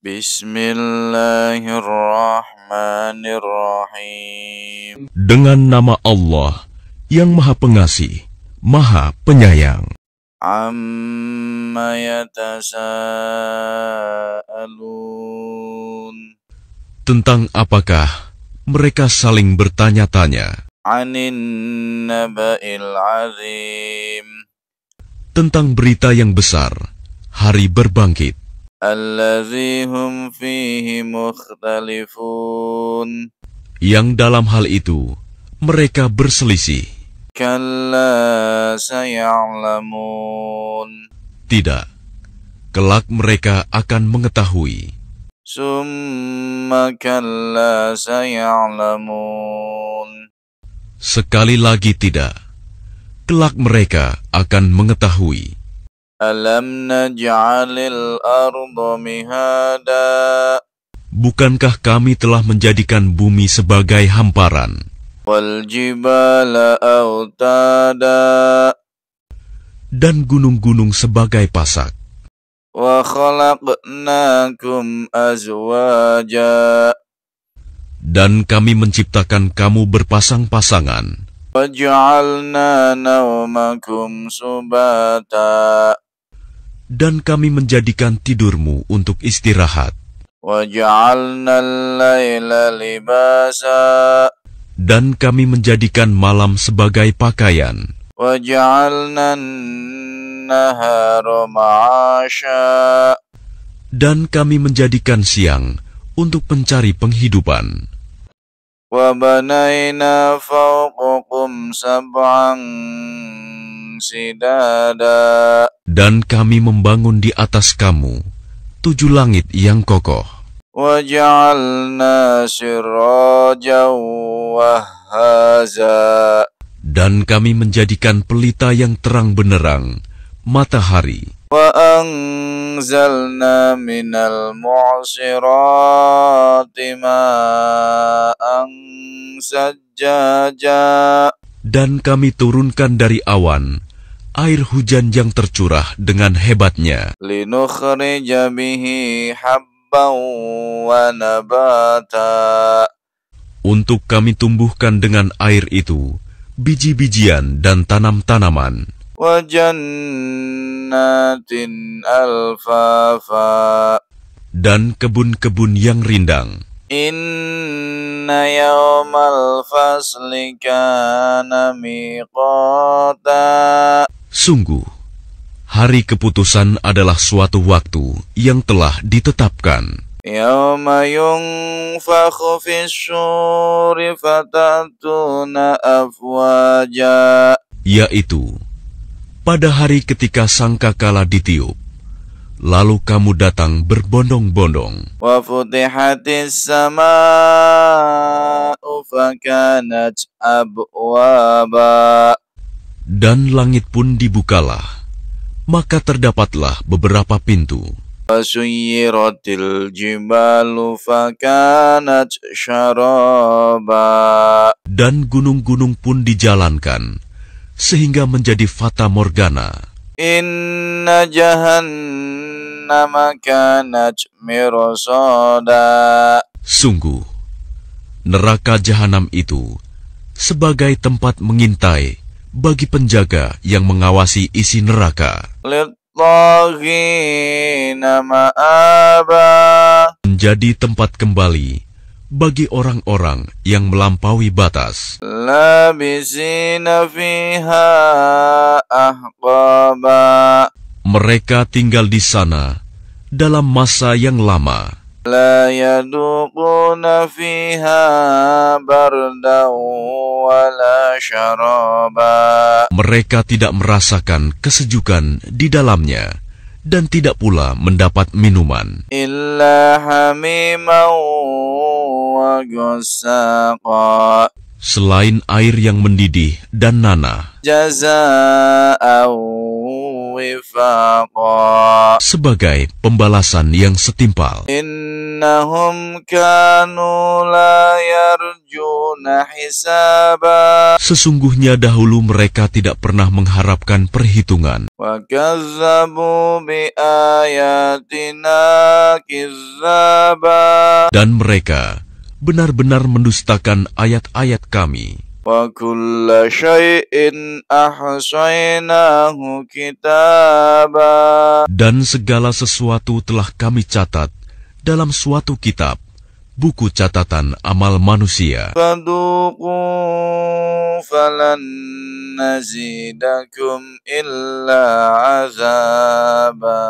Bismillahirrahmanirrahim. Dengan nama Allah yang Maha Pengasih, Maha Penyayang. Amma yatasa'alun. Tentang apakah mereka saling bertanya-tanya? Anin naba'il azim. Tentang berita yang besar, hari berbangkit. Alladzi hum fihi mukhtalifun. Yang dalam hal itu mereka berselisih. Kalla saya'lamun. Tidak, kelak mereka akan mengetahui. Summa kalla saya'lamun. Sekali lagi tidak, kelak mereka akan mengetahui. Alam naj'alil arda mihada. Bukankah kami telah menjadikan bumi sebagai hamparan, Wal jibala autada. dan gunung-gunung sebagai pasak, Wa khalaqnakum azwaja. dan kami menciptakan kamu berpasang-pasangan, Wa ja'alna nawmakum subata. dan kami menjadikan tidurmu untuk istirahat, Wa ja'alna al-laila libasa. dan kami menjadikan malam sebagai pakaian, Wa ja'alna an-nahara ma'asha. dan kami menjadikan siang untuk mencari penghidupan, Wa banayna fawqakum sab'an sidada. dan kami membangun di atas kamu 7 langit yang kokoh, Wa ja'alna sirajan wahhaza. dan dan kami menjadikan pelita yang terang benderang, matahari, Wa anzalna minal mu'sirati ma'an sajjaja. dan kami turunkan dari awan air hujan yang tercurah dengan hebatnya, Linukhrija bihi habban wa nabata. untuk kami tumbuhkan dengan air itu biji-bijian dan tanam-tanaman, Wa jannatin alfafa. dan kebun-kebun yang rindang. Inna yawmal fasli kana miqata. Sungguh, hari keputusan adalah suatu waktu yang telah ditetapkan, Yawma yunfakhu fis-suri fatatuna afwaja. yaitu pada hari ketika sangkakala ditiup, lalu kamu datang berbondong-bondong, Wa futihatis sama'u fakanat abwaba. dan langit pun dibukalah, maka terdapatlah beberapa pintu, Wa suyyiratil jibalu fakanat syaraba. dan gunung-gunung pun dijalankan, sehingga menjadi fata morgana. Inna jahannama kanat mirsada. Sungguh, neraka jahanam itu sebagai tempat mengintai bagi penjaga yang mengawasi isi neraka, Lit-taghina ma'aba. menjadi tempat kembali bagi orang-orang yang melampaui batas, Labisina fiha ahqaba. mereka tinggal di sana dalam masa yang lama, La yaduquna fiha bardan wala syaraba. mereka tidak merasakan kesejukan di dalamnya dan tidak pula mendapat minuman, Illa hamiman wa ghassaqa. selain air yang mendidih dan nanah, Jazaa'an wifaqa. sebagai pembalasan yang setimpal. Innahum kanu la yarjuna hisaba. Sesungguhnya dahulu mereka tidak pernah mengharapkan perhitungan. Wa kazzabu bi ayatina kizzaba. Dan mereka benar-benar mendustakan ayat-ayat kami. Wa kulla syai'in ahsaynahu kitaba. Dan segala sesuatu telah kami catat dalam suatu kitab, buku catatan amal manusia. Fadhuqu falan nazidakum illa azaba.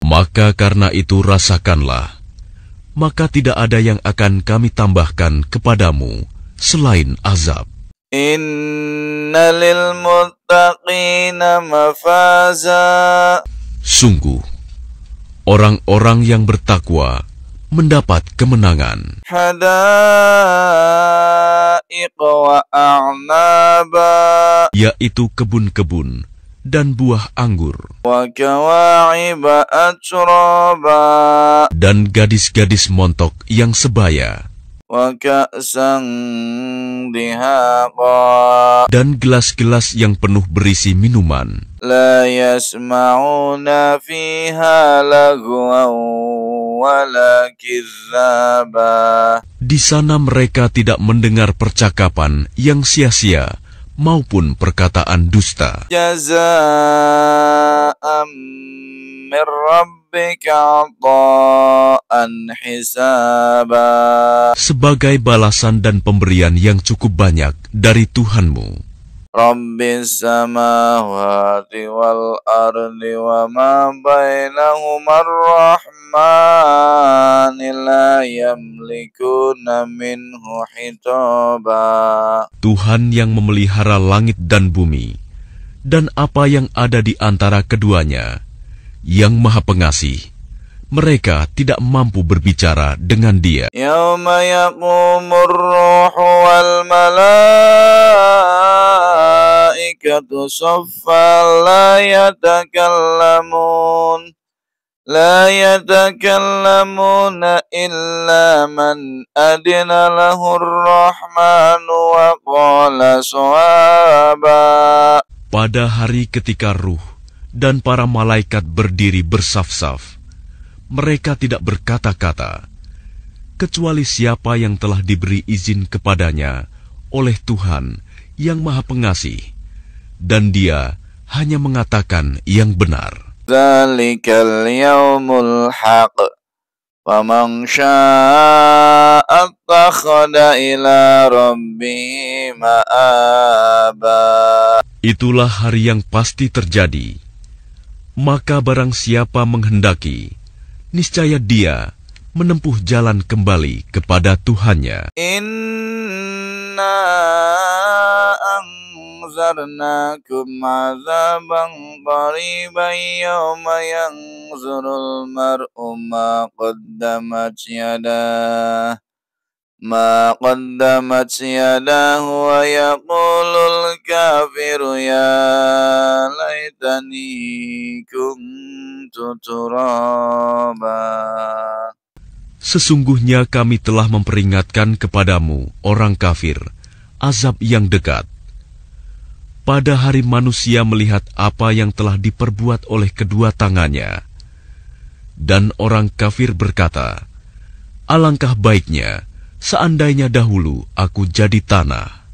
Maka karena itu rasakanlah, maka tidak ada yang akan kami tambahkan kepadamu selain azab. Inna lil muttaqina mafaza. Sungguh, orang-orang yang bertakwa mendapat kemenangan. Hadaiq wa a'naba. Yaitu kebun-kebun dan buah anggur. Wa kawa'iba atraba. Dan gadis-gadis montok yang sebaya. Wa ka'san dihaqa. Dan gelas-gelas yang penuh berisi minuman. La yasma'una fiha lagwan wala kizzaba. Di sana mereka tidak mendengar percakapan yang sia-sia maupun perkataan dusta. Jazaa'an min rabbika 'ata'an hisaba. Sebagai balasan dan pemberian yang cukup banyak dari Tuhanmu. Rabbis samawati wal ardi wa ma bainahuma ar-rahmani la yamlikuna minhu hitaba. Tuhan yang memelihara langit dan bumi, dan apa yang ada di antara keduanya, yang Maha Pengasih, mereka tidak mampu berbicara dengan Dia. Yauma yaqumur ruhu wal malaikatu saffan la yatakallamuna illa man adina lahur rahmanu wa qala shawaba. Pada hari ketika ruh dan para malaikat berdiri bersaf-saf, mereka tidak berkata-kata, kecuali siapa yang telah diberi izin kepadanya oleh Tuhan yang Maha Pengasih, dan Dia hanya mengatakan yang benar. Dzalikal yaumul haq. Faman syaa'a attakhadha ila rabbihi ma'aba. Itulah hari yang pasti terjadi. Maka barang siapa menghendaki, niscaya dia menempuh jalan kembali kepada Tuhannya. Inna anzarnakum azaban qariban yawma yanzurul mar'u ma qaddamat yadahu wa yaqulul kafiru ya laitani kuntu turaba. Sesungguhnya kami telah memperingatkan kepadamu, orang kafir, azab yang dekat. Pada hari manusia melihat apa yang telah diperbuat oleh kedua tangannya. Dan orang kafir berkata, alangkah baiknya seandainya dahulu aku jadi tanah.